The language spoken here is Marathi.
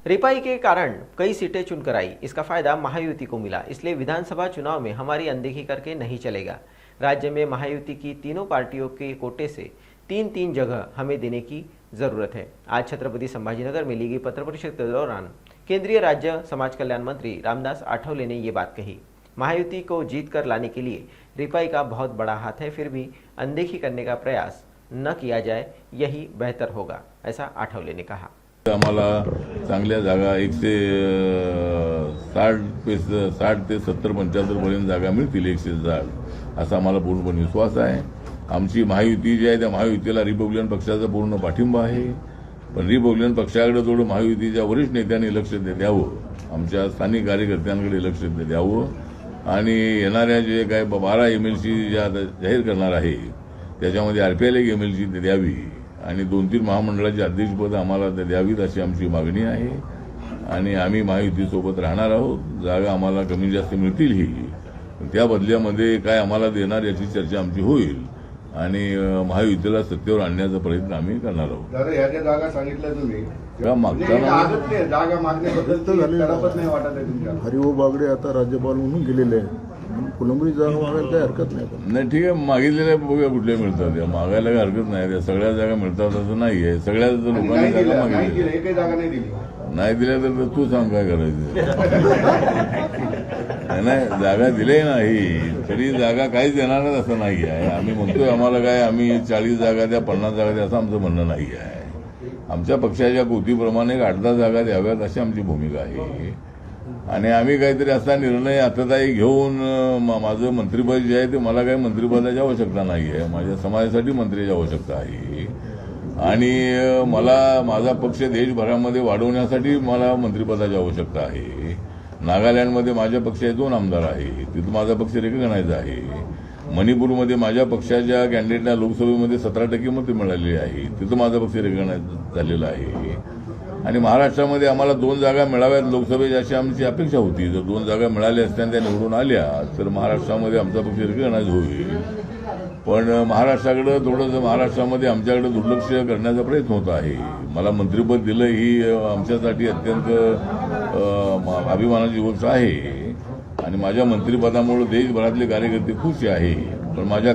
रिपाई के कारण कई सीटें चुनकर आई। इसका फायदा महायुति को मिला, इसलिए विधानसभा चुनाव में हमारी अनदेखी करके नहीं चलेगा। राज्य में महायुति की तीनों पार्टियों के कोटे से तीन तीन जगह हमें देने की जरूरत है। आज छत्रपति संभाजीनगर में ली गई पत्र परिषद के दौरान केंद्रीय राज्य समाज कल्याण मंत्री रामदास आठवले ने ये बात कही। महायुति को जीत कर लाने के लिए रिपाई का बहुत बड़ा हाथ है, फिर भी अनदेखी करने का प्रयास न किया जाए, यही बेहतर होगा, ऐसा आठवले ने कहा। आम्हाला चांगल्या जागा 160 ते 70-75 पर्यंत जागा मिळतील, 160 असा आम्हाला पूर्णपणे विश्वास आहे। आमची महायुती जी आहे त्या महायुतीला रिपब्लिकन पक्षाचा पूर्ण पाठिंबा आहे, पण रिपब्लिकन पक्षाकडे थोडं महायुतीच्या वरिष्ठ नेत्यांनी लक्ष द्यावं, आमच्या स्थानिक कार्यकर्त्यांकडे लक्ष द्यावं आणि येणाऱ्या जे काय 12 MLC ज्या जाहीर करणार आहे त्याच्यामध्ये RPL एक MLC द्यावी आणि 2-3 महामंडळाची अध्यक्षपद आम्हाला द्यावीत अशी आमची मागणी आहे आणि आम्ही महायुतीसोबत राहणार आहोत। जागा आम्हाला कमी जास्त मिळतील ही, त्या बदल्यामध्ये काय आम्हाला देणार याची चर्चा आमची होईल आणि महायुतीला सत्तेवर आणण्याचा प्रयत्न आम्ही करणार आहोत। दादा ह्या ज्या जागा सांगितल्या तुम्ही का मागताना जागा मागण्याबद्दल तरपत नाही वाटत आहे तुमच्या? हरिभाऊ बागडे आता राज्यपाल म्हणून गेलेले आहे, फुलंब्री जागा मागायला काही हरकत नाही। नाही ठीक आहे, मागितलेल्या बघूया कुठल्या मिळतात, त्या मागायला काही हरकत नाही, त्या सगळ्या जागा मिळतात असं नाही आहे। सगळ्या लोकांनी जागा मागितल्या, एकही जागा नाही दिली, नाही दिल्या तर तू सांग काय करायचं। नाही जागा दिले नाही तरी जागा काहीच देणारच असं नाही आहे। आम्ही म्हणतोय आम्हाला काय आम्ही 40 जागा द्या 50 जागा द्या असं आमचं म्हणणं नाही आहे। आमच्या पक्षाच्या कृतीप्रमाणे 8-10 जागा द्याव्यात अशी आमची भूमिका आहे आणि आम्ही काहीतरी असा निर्णय हातातही घेऊन माझं मंत्रिपद जे आहे ते मला काही मंत्रिपदाची आवश्यकता नाही आहे, माझ्या समाजासाठी मंत्र्याची आवश्यकता आहे आणि मला माझा पक्ष देशभरामध्ये वाढवण्यासाठी मला मंत्रिपदाची आवश्यकता आहे। नागालँडमध्ये माझ्या पक्षाचे 2 आमदार आहे, तिथं माझा पक्ष रेकग्नाइज आहे। मणिपूरमध्ये माझ्या पक्षाच्या कॅन्डिडेटला लोकसभेमध्ये 17% मते मिळालेली आहे, तिथं माझा पक्ष रेकग्नाइज झालेला आहे आणि महाराष्ट्रामध्ये आम्हाला 2 जागा मिळाव्यात लोकसभेची अशी आमची अपेक्षा होती। जर 2 जागा मिळाल्या असत्या त्या निवडून आल्या तर महाराष्ट्रामध्ये आमचा पक्ष रेकग्नाइज होईल, पण महाराष्ट्रामध्ये आमच्याकडे दुर्लक्ष करण्याचा प्रयत्न होत आहे। मला मंत्रिपद दिलं ही आमच्यासाठी अत्यंत अभिमानाची गोष्ट आहे आणि माझ्या मंत्रिपदामुळे देशभरातले कार्यकर्ते खुश आहे, पण माझ्या